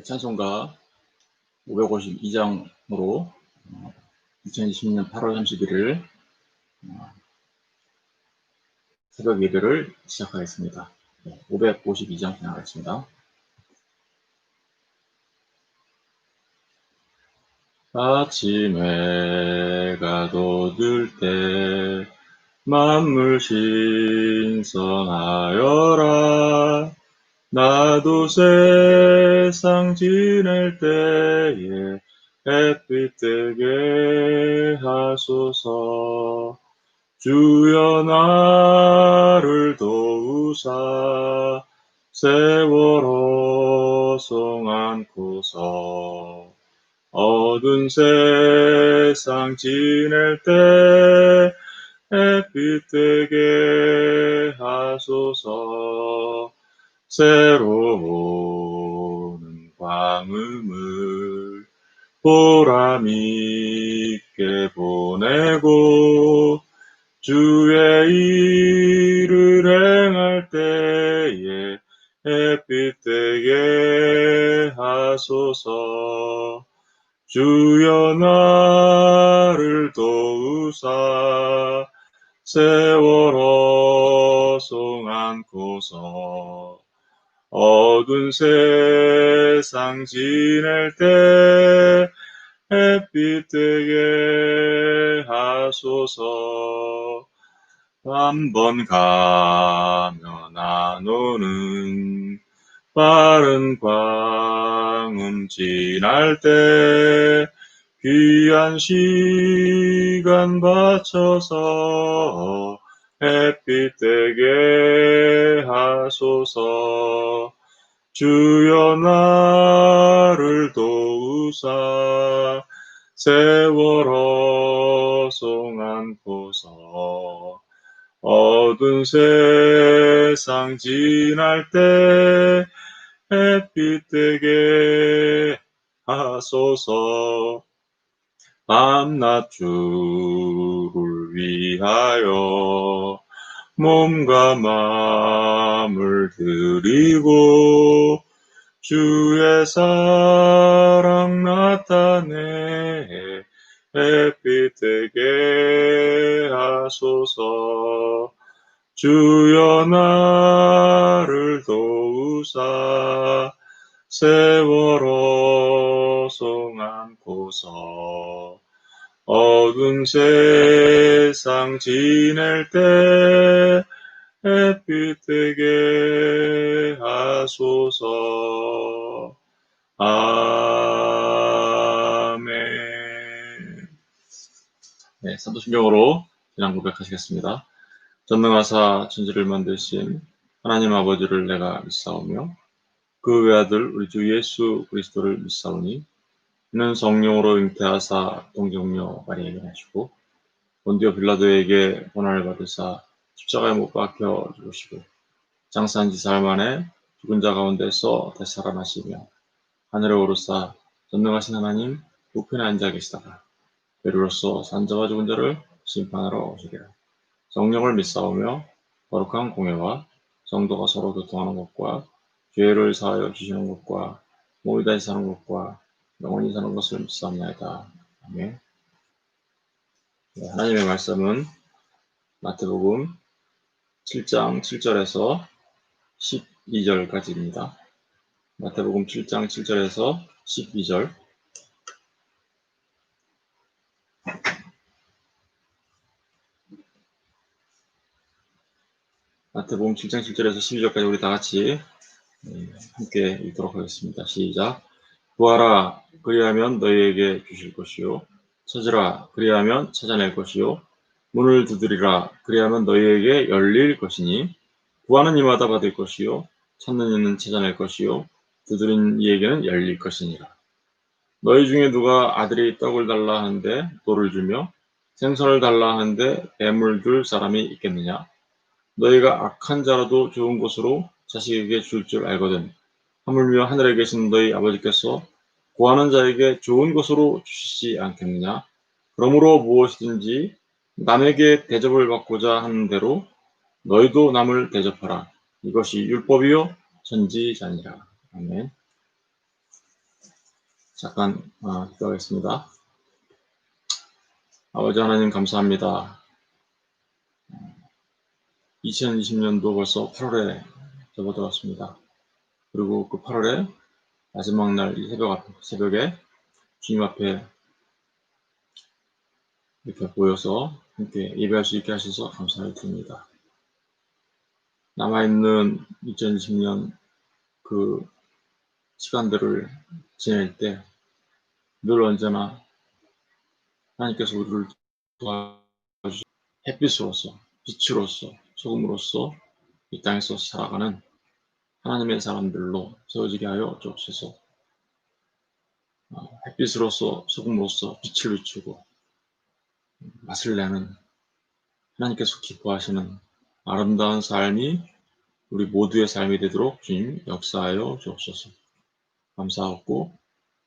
찬송가 552장으로 2020년 8월 31일 새벽 예배를 시작하겠습니다. 552장 진행하겠습니다. 아침 해가 돋을 때 만물 신성하여라. 나도 세상 지낼 때에 햇빛 되게 하소서. 주여 나를 도우사 세월호 송 안고서 어두운 세상 지낼 때 햇빛 되게 하소서. 새로운 광음을 보람 있게 보내고 주의 일을 행할 때에 햇빛 되게 하소서. 주여 나를 도우사 세월호 송 안고서 어두운 세상 지낼 때 햇빛 되게 하소서. 한 번 가면 안 오는 빠른 광음 지날 때 귀한 시간 바쳐서 햇빛 되게 하소서. 주여 나를 도우사 세월호 송 안고서 어두운 세상 지날 때 햇빛 되게 하소서. 밤낮 주를 위하여 몸과 마음을 드리고 주의 사랑 나타내 햇빛 되게 하소서. 주여 나를 도우사 세월호 송 안고서 어두운 세상 지낼 때 햇빛 되게 하소서. 아멘. 네, 사도신경으로 신앙 고백하시겠습니다. 전능하사 천지를 만드신 하나님 아버지를 내가 믿사오며 그 외아들 우리 주 예수 그리스도를 믿사오니 이는 성령으로 잉태하사 동정녀 마리아에게 나시고 본디오 빌라도에게 고난을 받으사 십자가에 못 박혀 죽으시고 장사한 지 사흘 만에 죽은 자 가운데서 다시 살아나시며 하늘에 오르사 전능하신 하나님 우편에 앉아 계시다가 베르로서 산자와 죽은 자를 심판하러 오시리라. 성령을 믿사오며 거룩한 공예와 성도가 서로 교통하는 것과 죄를 사하여 주시는 것과 몸이 다시 사는 것과 영원히 사는 것을 믿사옵나이다. 아멘. 네, 하나님의 말씀은 마태복음 7장 7절에서 12절까지입니다. 마태복음 7장 7절에서 12절. 마태복음 7장 7절에서 12절까지 우리 다 같이 함께 읽도록 하겠습니다. 시작. 구하라, 그리하면 너희에게 주실 것이요. 찾으라, 그리하면 찾아낼 것이요. 문을 두드리라, 그리하면 너희에게 열릴 것이니 구하는 이마다 받을 것이요. 찾는 이는 찾아낼 것이요. 두드린 이에게는 열릴 것이니라. 너희 중에 누가 아들이 떡을 달라 하는데 돌을 주며 생선을 달라 하는데 뱀을 줄 사람이 있겠느냐? 너희가 악한 자라도 좋은 것으로 자식에게 줄 줄 알거든. 하물며 하늘에 계신 너희 아버지께서 구하는 자에게 좋은 것으로 주시지 않겠느냐? 그러므로 무엇이든지 남에게 대접을 받고자 하는 대로 너희도 남을 대접하라. 이것이 율법이요 선지자니라. 아멘. 잠깐 기도하겠습니다. 아버지 하나님 감사합니다. 2020년도 벌써 8월에 접어들었습니다. 그리고 그 8월에 마지막 날 이 새벽에 주님 앞에 이렇게 모여서 함께 예배할 수 있게 하셔서 감사를 드립니다. 남아있는 2020년 그 시간들을 지낼 때 늘 언제나 하나님께서 우리를 도와주시 햇빛으로서 빛으로서 소금으로서 이 땅에서 살아가는 하나님의 사람들로 세워지게 하여 주옵소서. 햇빛으로서 소금으로서 빛을 비추고 맛을 내는 하나님께서 기뻐하시는 아름다운 삶이 우리 모두의 삶이 되도록 주님 역사하여 주옵소서. 감사하고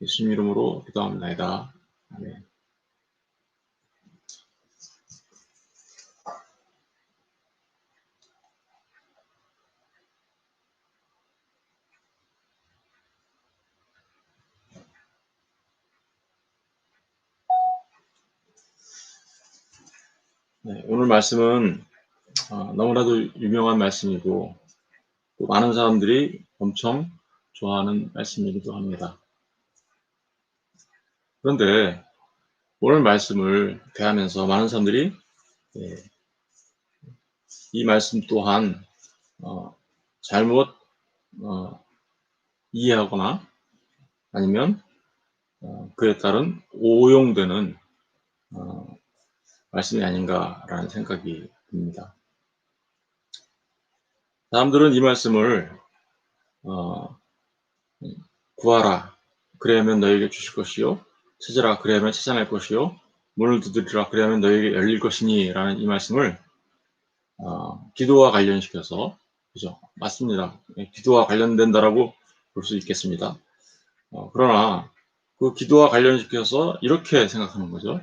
예수님 이름으로 기도합니다. 아멘. 네, 오늘 말씀은 너무나도 유명한 말씀이고 또 많은 사람들이 엄청 좋아하는 말씀이기도 합니다. 그런데 오늘 말씀을 대하면서 많은 사람들이 이 말씀 또한 잘못 이해하거나 아니면 그에 따른 오용되는 말씀이 아닌가라는 생각이 듭니다. 사람들은 이 말씀을 구하라 그래야면 너에게 주실 것이요 찾으라 그래야면 찾아낼 것이요 문을 두드리라 그래야면 너에게 열릴 것이니 라는 이 말씀을 기도와 관련시켜서 그죠? 맞습니다. 기도와 관련된다라고 볼 수 있겠습니다. 그러나 그 기도와 관련시켜서 이렇게 생각하는 거죠.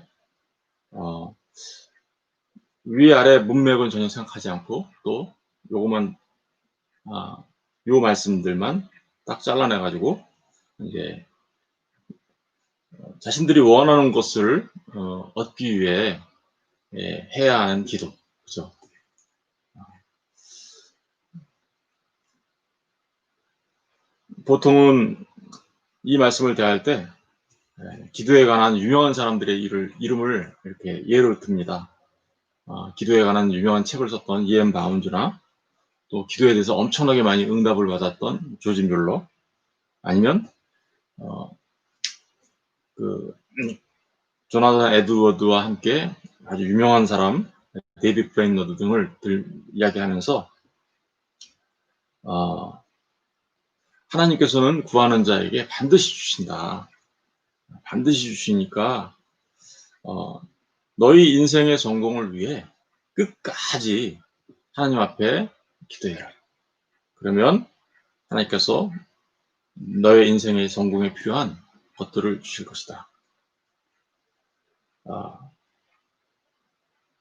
위아래 문맥은 전혀 생각하지 않고 또 요거만 요 말씀들만 딱 잘라내 가지고 이제 자신들이 원하는 것을 얻기 위해 해야 하는 기도, 그죠? 보통은 이 말씀을 대할 때 기도에 관한 유명한 사람들의 이름을 이렇게 예로 듭니다. 기도에 관한 유명한 책을 썼던 이엠 바운즈나 또 기도에 대해서 엄청나게 많이 응답을 받았던 조지 뮬러 아니면 조나단 에드워드와 함께 아주 유명한 사람 데이비드 브레인너드 등을 이야기하면서 하나님께서는 구하는 자에게 반드시 주신다. 반드시 주시니까 너희 인생의 성공을 위해 끝까지 하나님 앞에 기도해라. 그러면 하나님께서 너의 인생의 성공에 필요한 것들을 주실 것이다.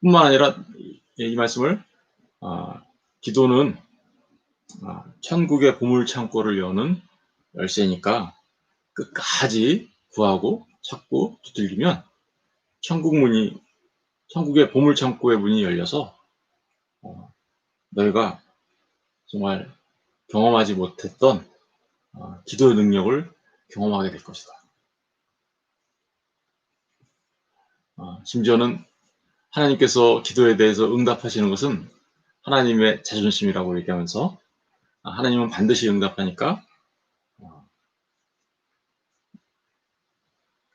뿐만 아니라 이 말씀을 기도는 천국의 보물 창고를 여는 열쇠니까 끝까지 구하고 찾고 두들기면 천국의 보물 창고의 문이 열려서 너희가 정말 경험하지 못했던 기도의 능력을 경험하게 될 것이다. 심지어는 하나님께서 기도에 대해서 응답하시는 것은 하나님의 자존심이라고 얘기하면서 하나님은 반드시 응답하니까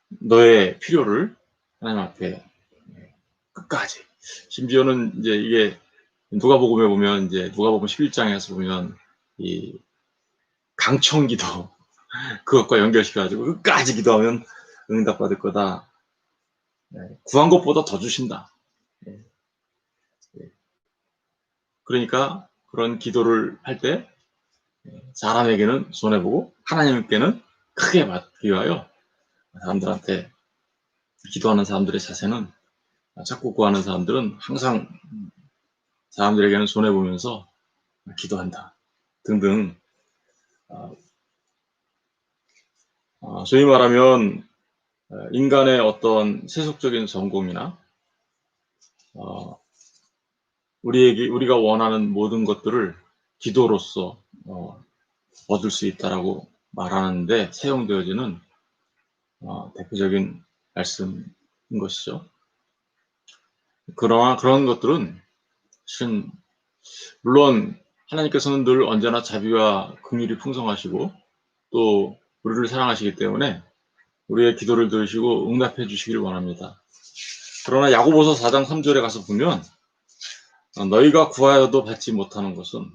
너의 필요를 하나님 앞에 끝까지 심지어는 이제 이게 누가복음에 보면 이제 누가복음 11장에서 보면 이 강청기도 그것과 연결시켜가지고 끝까지 기도하면 응답받을 거다. 구한 것보다 더 주신다. 그러니까 그런 기도를 할 때 사람에게는 손해보고 하나님께는 크게 받기 위하여 사람들한테 기도하는 사람들의 자세는 자꾸 구하는 사람들은 항상 사람들에게는 손해보면서 기도한다 등등 소위 말하면 인간의 어떤 세속적인 성공이나 우리가 원하는 모든 것들을 기도로서 얻을 수 있다라고 말하는데 사용되어지는 대표적인 말씀인 것이죠. 그러나 그런 것들은 실은 물론 하나님께서는 늘 언제나 자비와 긍휼이 풍성하시고 또 우리를 사랑하시기 때문에 우리의 기도를 들으시고 응답해 주시기를 원합니다. 그러나 야고보서 4장 3절에 가서 보면 너희가 구하여도 받지 못하는 것은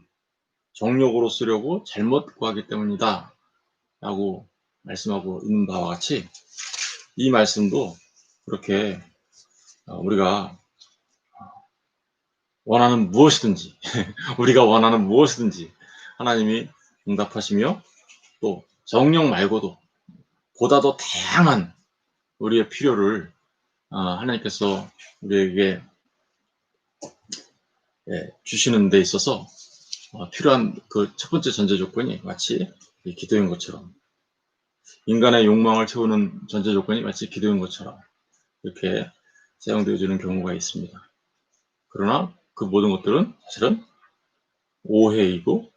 정욕으로 쓰려고 잘못 구하기 때문이다 라고 말씀하고 있는 바와 같이 이 말씀도 그렇게 우리가 원하는 무엇이든지 우리가 원하는 무엇이든지 하나님이 응답하시며 또 정욕 말고도 보다 더 다양한 우리의 필요를 하나님께서 우리에게 주시는 데 있어서 필요한 그 첫 번째 전제 조건이 마치 기도인 것처럼 인간의 욕망을 채우는 전제 조건이 마치 기도인 것처럼 이렇게 사용되어지는 경우가 있습니다. 그러나 그 모든 것들은 사실은 오해이고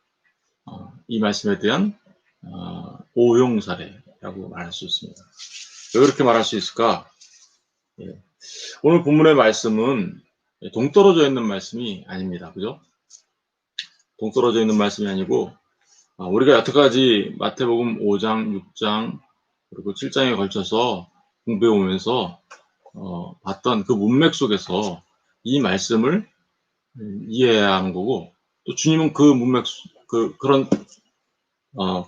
이 말씀에 대한 오용 사례라고 말할 수 있습니다. 왜 그렇게 말할 수 있을까? 오늘 본문의 말씀은 동떨어져 있는 말씀이 아닙니다. 그죠? 동떨어져 있는 말씀이 아니고 우리가 여태까지 마태복음 5장, 6장 그리고 7장에 걸쳐서 공부해 오면서 봤던 그 문맥 속에서 이 말씀을 이해해야 하는 거고 또 주님은 그 문맥 그런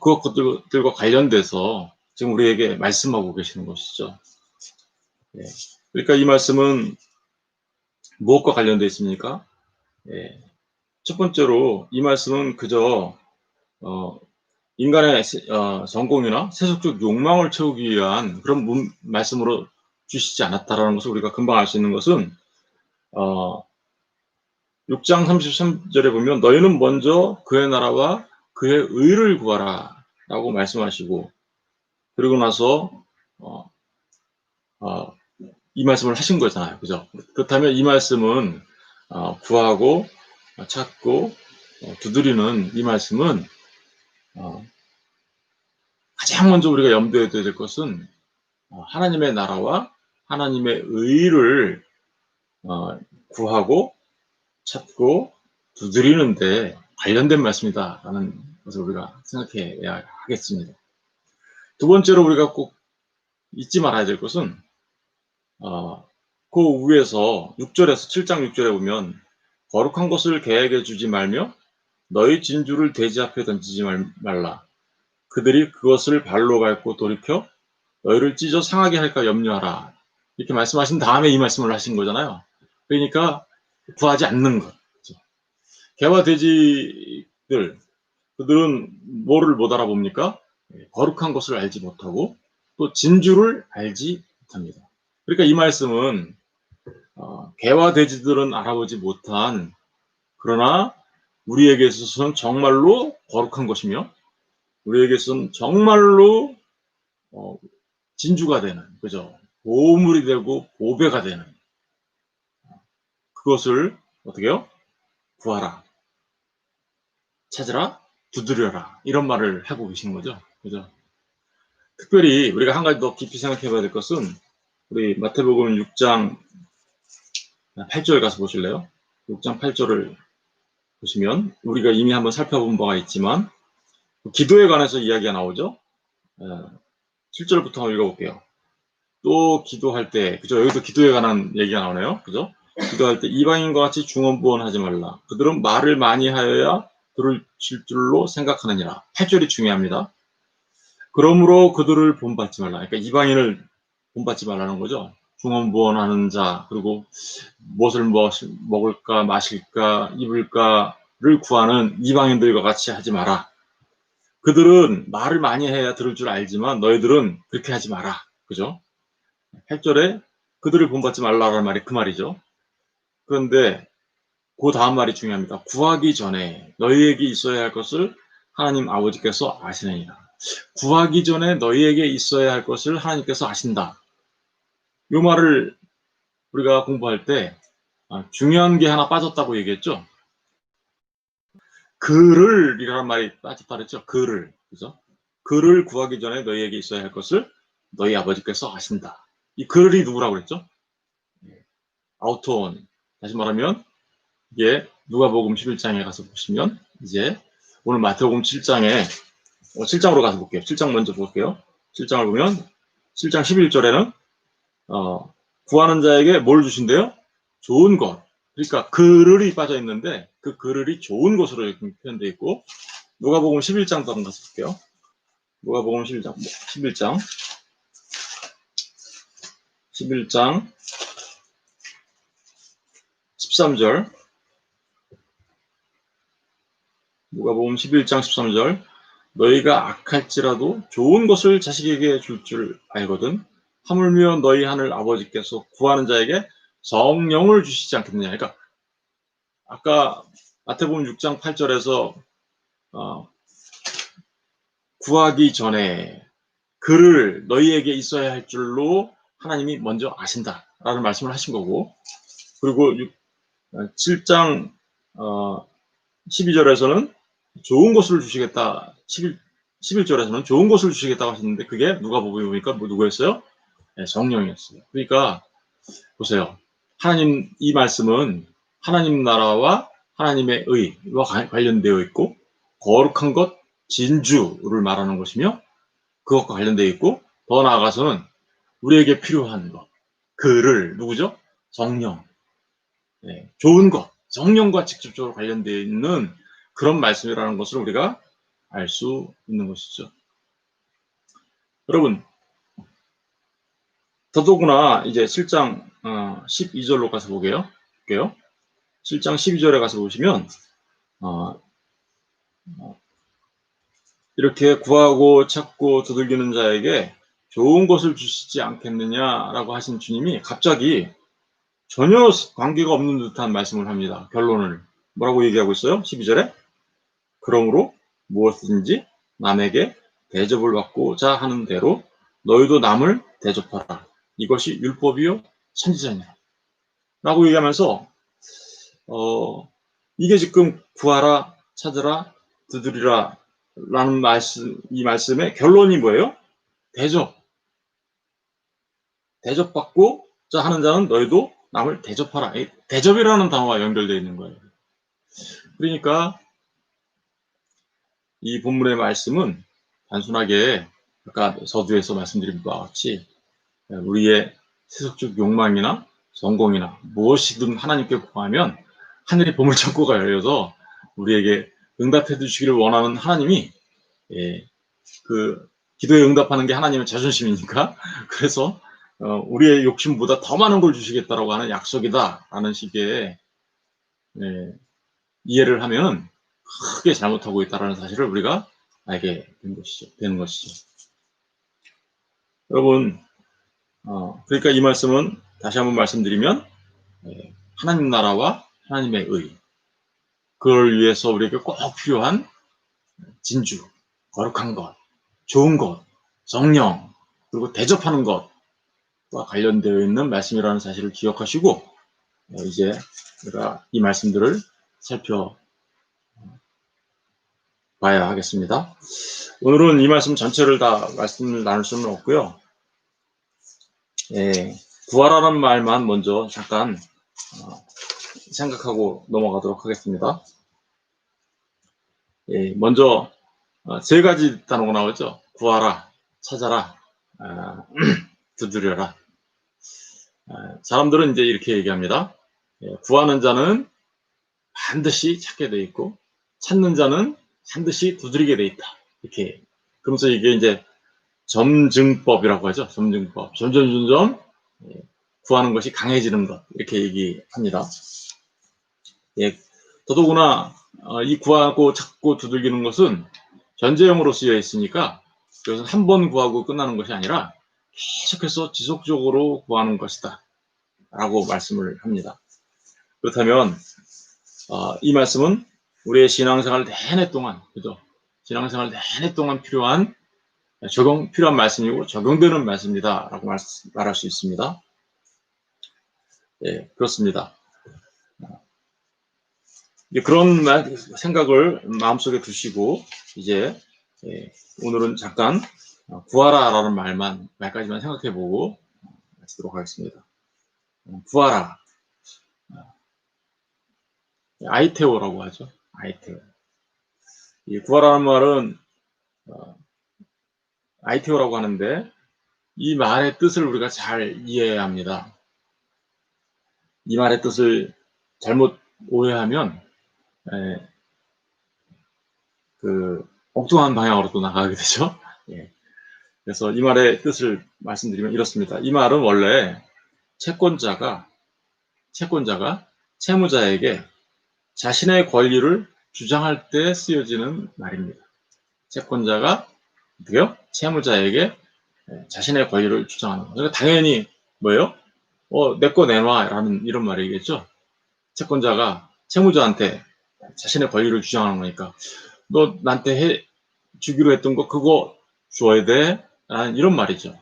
그것들과 관련돼서 지금 우리에게 말씀하고 계시는 것이죠. 그러니까 이 말씀은 무엇과 관련되어 있습니까? 첫 번째로 이 말씀은 그저 인간의 성공이나 세속적 욕망을 채우기 위한 그런 말씀으로 주시지 않았다라는 것을 우리가 금방 알 수 있는 것은 6장 33절에 보면 너희는 먼저 그의 나라와 그의 의를 구하라 라고 말씀하시고 그리고 나서 이 말씀을 하신 거잖아요. 그죠? 그렇다면 이 말씀은 구하고 찾고 두드리는 이 말씀은 가장 먼저 우리가 염두에 둬야 될 것은 하나님의 나라와 하나님의 의를 구하고 찾고 두드리는데 관련된 말씀이다라는 것을 우리가 생각해야 하겠습니다. 두 번째로 우리가 꼭 잊지 말아야 될 것은 그 위에서 6절에서 7장 6절에 보면 거룩한 것을 계획해 주지 말며 너희 진주를 돼지 앞에 던지지 말라. 그들이 그것을 발로 밟고 돌이켜 너희를 찢어 상하게 할까 염려하라. 이렇게 말씀하신 다음에 이 말씀을 하신 거잖아요. 그러니까 구하지 않는 것. 개와 돼지들 그들은 뭐를 못 알아봅니까? 거룩한 것을 알지 못하고 또 진주를 알지 못합니다. 그러니까 이 말씀은 개와 돼지들은 알아보지 못한 그러나 우리에게 있어서는 정말로 거룩한 것이며 우리에게 있어서는 정말로 진주가 되는 그죠? 보물이 되고 보배가 되는 그것을 어떻게 해요? 구하라, 찾으라, 두드려라 이런 말을 하고 계신 거죠. 그죠? 특별히 우리가 한 가지 더 깊이 생각해 봐야 될 것은 우리 마태복음 6장 8절 가서 보실래요? 6장 8절을 보시면 우리가 이미 한번 살펴본 바가 있지만 기도에 관해서 이야기가 나오죠. 7절부터 한번 읽어볼게요. 또 기도할 때, 그죠? 여기도 기도에 관한 얘기가 나오네요. 그죠? 기도할 때 이방인과 같이 중언부언하지 말라. 그들은 말을 많이 하여야 들으실 줄로 생각하느니라. 8절이 중요합니다. 그러므로 그들을 본받지 말라. 그러니까 이방인을 본받지 말라는 거죠. 중언부언하는 자, 그리고 무엇을 먹을까, 마실까, 입을까를 구하는 이방인들과 같이 하지 마라. 그들은 말을 많이 해야 들을 줄 알지만 너희들은 그렇게 하지 마라. 그죠? 8절에 그들을 본받지 말라라는 말이 그 말이죠. 그런데 그 다음 말이 중요합니다. 구하기 전에 너희에게 있어야 할 것을 하나님 아버지께서 아시느니라. 구하기 전에 너희에게 있어야 할 것을 하나님께서 아신다. 이 말을 우리가 공부할 때 중요한 게 하나 빠졌다고 얘기했죠. 그를이라는 말이 빠졌다 그랬죠. 그를. 그죠? 그를 구하기 전에 너희에게 있어야 할 것을 너희 아버지께서 아신다. 이 그를이 누구라고 그랬죠? 아우토원. 다시 말하면 이게 누가복음 11장에 가서 보시면 이제 오늘 마태복음 7장에 7장으로 가서 볼게요. 7장 먼저 볼게요. 7장을 보면 7장 11절에는 구하는 자에게 뭘 주신대요? 좋은 것. 그러니까 그를이 빠져 있는데 그 그를이 좋은 것으로 이렇게 표현되어 있고 누가복음 11장도 한번 가서 볼게요. 누가복음 11장 13절 누가복음 11장 13절 너희가 악할지라도 좋은 것을 자식에게 줄 줄 알거든 하물며 너희 하늘 아버지께서 구하는 자에게 성령을 주시지 않겠느냐. 그러니까 아까 마태복음 6장 8절에서 구하기 전에 그를 너희에게 있어야 할 줄로 하나님이 먼저 아신다라는 말씀을 하신 거고 그리고 7장 12절에서는 좋은 것을 주시겠다. 11절에서는 좋은 것을 주시겠다고 하셨는데 그게 누가복음에 보니까 누구였어요? 네, 성령이었어요. 그러니까 보세요. 하나님 이 말씀은 하나님 나라와 하나님의 의와 관련되어 있고 거룩한 것, 진주를 말하는 것이며 그것과 관련되어 있고 더 나아가서는 우리에게 필요한 것, 그를 누구죠? 성령, 네, 좋은 것, 성령과 직접적으로 관련되어 있는 그런 말씀이라는 것을 우리가 알 수 있는 것이죠. 여러분, 더더구나 이제 7장 12절로 가서 볼게요. 7장 12절에 가서 보시면 이렇게 구하고 찾고 두들기는 자에게 좋은 것을 주시지 않겠느냐라고 하신 주님이 갑자기 전혀 관계가 없는 듯한 말씀을 합니다. 결론을 뭐라고 얘기하고 있어요? 12절에 그러므로 무엇이든지 남에게 대접을 받고자 하는 대로 너희도 남을 대접하라. 이것이 율법이요 선지자니라. 라고 얘기하면서 이게 지금 구하라, 찾으라, 두드리라 라는 말씀, 이 말씀의 결론이 뭐예요? 대접받고자 하는 자는 너희도 남을 대접하라. 대접이라는 단어와 연결되어 있는 거예요. 그러니까 이 본문의 말씀은 단순하게 아까 서두에서 말씀드린 바와 같이 우리의 세속적 욕망이나 성공이나 무엇이든 하나님께 구하면 하늘의 보물창고가 열려서 우리에게 응답해 주시기를 원하는 하나님이 그 기도에 응답하는 게 하나님의 자존심이니까 그래서 우리의 욕심보다 더 많은 걸 주시겠다라고 하는 약속이다라는 식의 이해를 하면 크게 잘못하고 있다는 사실을 우리가 알게 되는 것이죠. 여러분, 그러니까 이 말씀은 다시 한번 말씀드리면 하나님 나라와 하나님의 의, 그걸 위해서 우리에게 꼭 필요한 진주, 거룩한 것, 좋은 것, 성령, 그리고 대접하는 것과 관련되어 있는 말씀이라는 사실을 기억하시고 이제 우리가 이 말씀들을 살펴봐야 하겠습니다. 오늘은 이 말씀 전체를 다 말씀을 나눌 수는 없고요. 구하라는 말만 먼저 잠깐 생각하고 넘어가도록 하겠습니다. 먼저 세 가지 단어가 나오죠. 구하라, 찾아라, 두드려라. 사람들은 이제 이렇게 얘기합니다. 구하는 자는 반드시 찾게 돼 있고 찾는 자는 반드시 두드리게 돼 있다. 이렇게. 그러면서 이게 이제 점증법이라고 하죠. 점증법. 점점 구하는 것이 강해지는 것. 이렇게 얘기합니다. 더더구나 이 구하고 찾고 두들기는 것은 전제형으로 쓰여 있으니까 그것은 한 번 구하고 끝나는 것이 아니라 계속해서 지속적으로 구하는 것이다. 라고 말씀을 합니다. 그렇다면 이 말씀은 우리의 신앙생활 내내 동안, 그죠? 신앙생활 내내 동안 필요한 필요한 말씀이고 적용되는 말씀이다라고 말할 수 있습니다. 예, 그렇습니다. 그런 생각을 마음속에 두시고 이제 오늘은 잠깐 구하라라는 말까지만 생각해보고 마치도록 하겠습니다. 구하라, 아이테오라고 하죠. 아이테오. 이 구하라는 말은 아이테오라고 하는데 이 말의 뜻을 우리가 잘 이해해야 합니다. 이 말의 뜻을 잘못 오해하면 그 엉뚱한 방향으로 또 나가게 되죠. 예. 그래서 이 말의 뜻을 말씀드리면 이렇습니다. 이 말은 원래 채권자가 채무자에게 자신의 권리를 주장할 때 쓰여지는 말입니다. 채권자가 어떻게요? 채무자에게 자신의 권리를 주장하는 거. 그러니까 당연히 뭐예요? 내 거 내놔라는 이런 말이겠죠. 채권자가 채무자한테 자신의 권리를 주장하는 거니까 너 나한테 주기로 했던 거 그거 줘야 돼 라는 이런 말이죠.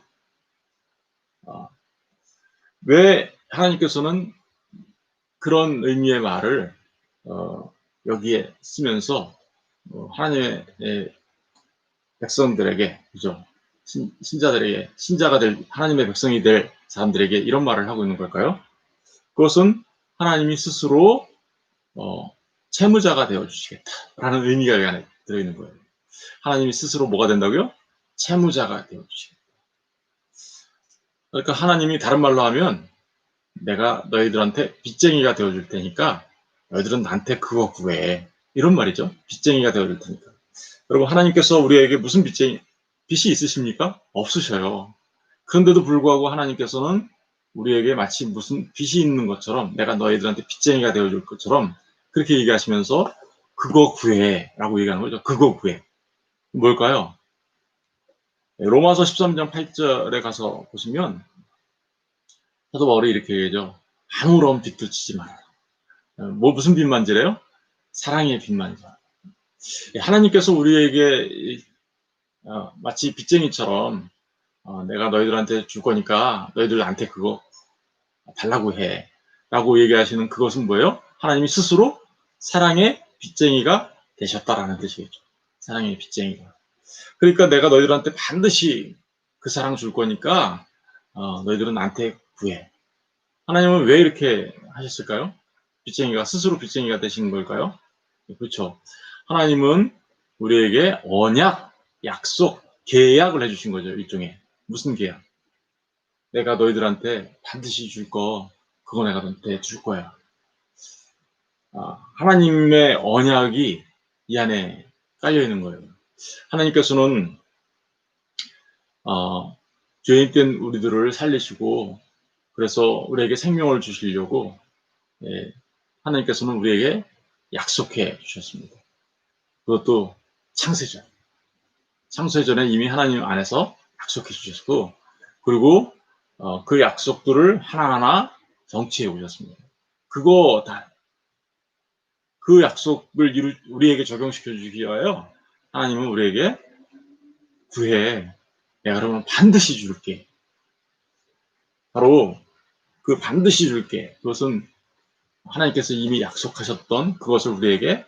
왜 하나님께서는 그런 의미의 말을 여기에 쓰면서 하나님의 백성들에게, 그죠? 신자들에게, 신자가 될 하나님의 백성이 될 사람들에게 이런 말을 하고 있는 걸까요? 그것은 하나님이 스스로 채무자가 되어 주시겠다라는 의미가 여기 안에 들어있는 거예요. 하나님이 스스로 뭐가 된다고요? 채무자가 되어 주시겠다. 그러니까 하나님이 다른 말로 하면 내가 너희들한테 빚쟁이가 되어줄 테니까 너희들은 나한테 그거 구해. 이런 말이죠. 빚쟁이가 되어줄 테니까. 여러분, 하나님께서 우리에게 무슨 빚이 있으십니까? 없으셔요. 그런데도 불구하고 하나님께서는 우리에게 마치 무슨 빚이 있는 것처럼 내가 너희들한테 빚쟁이가 되어줄 것처럼 그렇게 얘기하시면서 그거 구해 라고 얘기하는 거죠. 그거 구해. 뭘까요? 로마서 13장 8절에 가서 보시면 사도 바울이 이렇게 얘기하죠. 아무런 빚도 지지 마라. 무슨 빚만 지래요? 사랑의 빚만 져. 하나님께서 우리에게 마치 빚쟁이처럼 내가 너희들한테 줄 거니까 너희들 나한테 그거 달라고 해 라고 얘기하시는 그것은 뭐예요? 하나님이 스스로 사랑의 빚쟁이가 되셨다라는 뜻이겠죠. 사랑의 빚쟁이가. 그러니까 내가 너희들한테 반드시 그 사랑 줄 거니까 너희들은 나한테 구해. 하나님은 왜 이렇게 하셨을까요? 빚쟁이가 스스로 빚쟁이가 되신 걸까요? 그렇죠. 하나님은 우리에게 언약, 약속, 계약을 해주신 거죠. 일종의. 무슨 계약? 내가 너희들한테 반드시 줄 거, 그거 내가 너한테 줄 거야. 하나님의 언약이 이 안에 깔려 있는 거예요. 하나님께서는 죄인된 우리들을 살리시고 그래서 우리에게 생명을 주시려고 하나님께서는 우리에게 약속해 주셨습니다. 그것도 창세전. 창세전에 이미 하나님 안에서 약속해 주셨고 그리고 그 약속들을 하나하나 성취해 오셨습니다. 그거 다 그 약속을 우리에게 적용시켜 주기 위하여 하나님은 우리에게 구해. 내가 그러면 반드시 줄게. 바로 그 반드시 줄게. 그것은 하나님께서 이미 약속하셨던 그것을 우리에게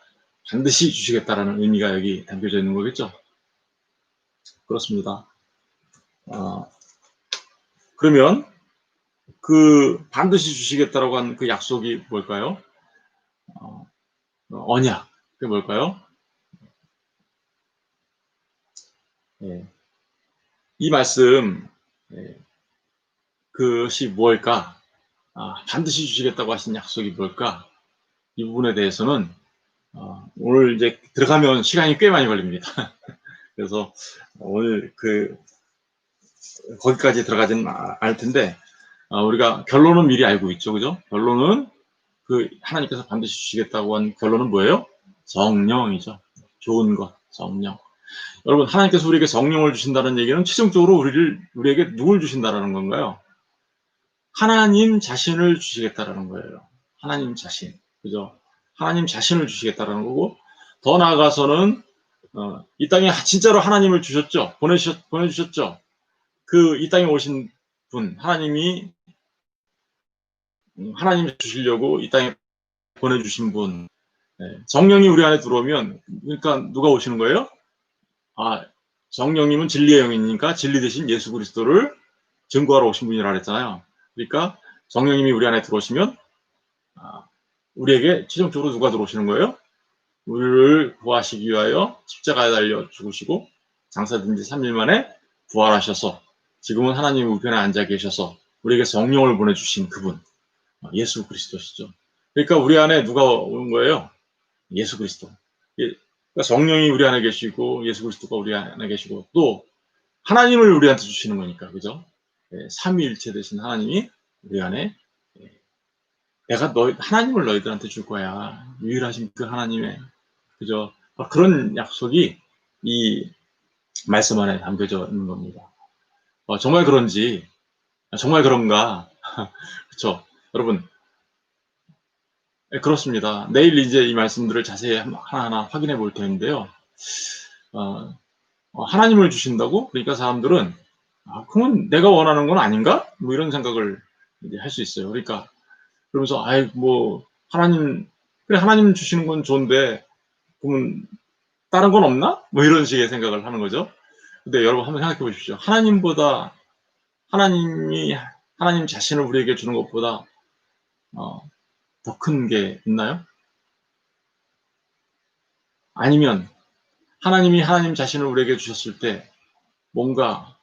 반드시 주시겠다라는 의미가 여기 담겨져 있는 거겠죠. 그렇습니다. 그러면 그 반드시 주시겠다라고 한 그 약속이 뭘까요? 언약. 그게 뭘까요? 이 말씀 그것이 뭘까? 반드시 주시겠다고 하신 약속이 뭘까? 이 부분에 대해서는 오늘 이제 들어가면 시간이 꽤 많이 걸립니다. 그래서 오늘 거기까지 들어가지는 않을 텐데 우리가 결론은 미리 알고 있죠, 그죠? 결론은 하나님께서 반드시 주시겠다고 한 결론은 뭐예요? 성령이죠. 좋은 것, 성령. 여러분, 하나님께서 우리에게 성령을 주신다는 얘기는 최종적으로 우리에게 누굴 주신다라는 건가요? 하나님 자신을 주시겠다라는 거예요. 하나님 자신. 그죠? 하나님 자신을 주시겠다라는 거고, 더 나아가서는 이 땅에 진짜로 하나님을 주셨죠. 보내주셨죠. 이 땅에 오신 분, 하나님이 주시려고 이 땅에 보내주신 분, 성령이 우리 안에 들어오면, 그러니까 누가 오시는 거예요? 성령님은 진리의 영이니까 진리 대신 예수 그리스도를 증거하러 오신 분이라 그랬잖아요. 그러니까 성령님이 우리 안에 들어오시면 우리에게 최종적으로 누가 들어오시는 거예요? 우리를 구하시기 위하여 십자가에 달려 죽으시고 장사된 지 3일 만에 부활하셔서 지금은 하나님 우편에 앉아 계셔서 우리에게 성령을 보내주신 그분, 예수 그리스도시죠. 그러니까 우리 안에 누가 오는 거예요? 예수 그리스도. 그러니까 성령이 우리 안에 계시고 예수 그리스도가 우리 안에 계시고 또 하나님을 우리한테 주시는 거니까, 그죠? 삼위일체 되신 하나님이 우리 안에, 내가 하나님을 너희들한테 줄 거야. 유일하신 그 하나님의, 그죠? 그런 약속이 이 말씀 안에 담겨져 있는 겁니다. 정말 그런지, 정말 그런가? 그렇죠? 여러분, 그렇습니다. 내일 이제 이 말씀들을 자세히 하나하나 확인해 볼 텐데요. 하나님을 주신다고? 그러니까 사람들은 그러면 내가 원하는 건 아닌가? 뭐 이런 생각을 이제 할 수 있어요. 그러니까 그러면서 뭐 하나님 주시는 건 좋은데 그러면 다른 건 없나? 뭐 이런 식의 생각을 하는 거죠. 근데 여러분 한번 생각해 보십시오. 하나님 자신을 우리에게 주는 것보다 더 큰 게 있나요? 아니면 하나님이 하나님 자신을 우리에게 주셨을 때 뭔가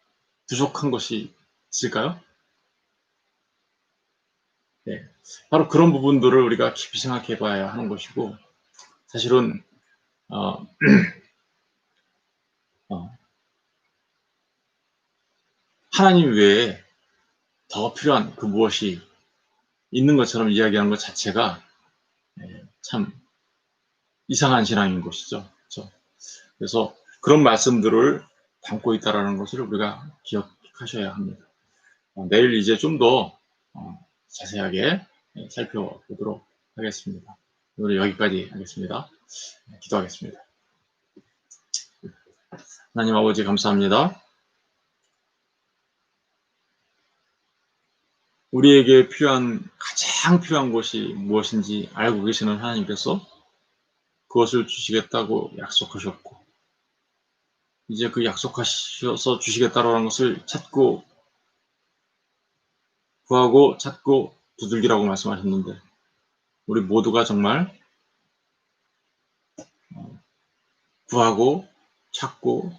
부족한 것이 있을까요? 네. 바로 그런 부분들을 우리가 깊이 생각해 봐야 하는 것이고, 사실은, 어, 하나님 외에 더 필요한 그 무엇이 있는 것처럼 이야기하는 것 자체가 참 이상한 신앙인 것이죠. 그렇죠? 그래서 그런 말씀들을 담고 있다는 것을 우리가 기억하셔야 합니다. 내일 이제 좀 더 자세하게 살펴보도록 하겠습니다. 오늘 여기까지 하겠습니다. 기도하겠습니다. 하나님 아버지 감사합니다. 우리에게 가장 필요한 것이 무엇인지 알고 계시는 하나님께서 그것을 주시겠다고 약속하셨고, 이제 그 약속하셔서 주시겠다라는 것을 구하고 찾고 두들기라고 말씀하셨는데, 우리 모두가 정말 구하고 찾고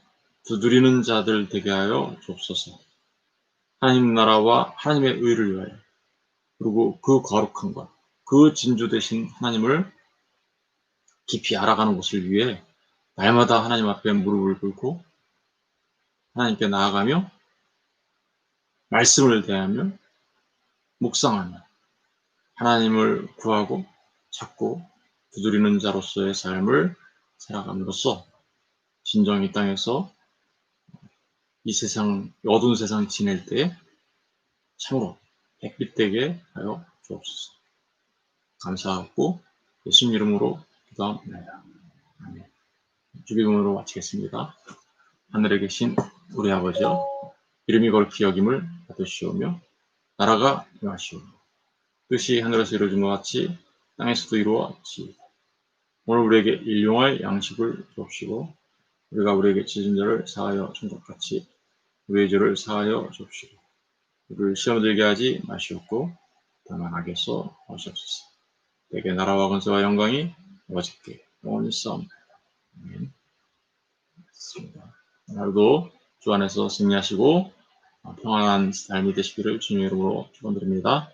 두드리는 자들 되게 하여 주옵소서. 하나님 나라와 하나님의 의를 위하여, 그리고 그 거룩함과 그 진주 되신 하나님을 깊이 알아가는 것을 위해 날마다 하나님 앞에 무릎을 꿇고 하나님께 나아가며 말씀을 대하며 묵상하며 하나님을 구하고 찾고 두드리는 자로서의 삶을 살아감으로써 진정 이 땅에서 이 어두운 세상 지낼 때에 참으로 햇빛 되게 하여 주옵소서. 감사하고 예수님 이름으로 기도합니다. 아멘. 주기도문으로 마치겠습니다. 하늘에 계신 우리 아버지여, 이름이 거룩히 여김을 받으시오며 나라가 임하시오며 뜻이 하늘에서 이루어진 것 같이 땅에서도 이루어지이다. 오늘 우리에게 일용할 양식을 주옵시고 우리가 우리에게 지은 자를 사하여 준 것 같이 우리의 죄를 사하여 주옵시고 우리를 시험에 들게 하지 마시옵고 다만 악에서 구하시옵소서. 내게 나라와 권세와 영광이 아버지께 영원히 있사옵나이다. 아멘. 맞습니다. 오늘도 주 안에서 승리하시고 평안한 삶이 되시기를 주님의 이름으로 축원드립니다.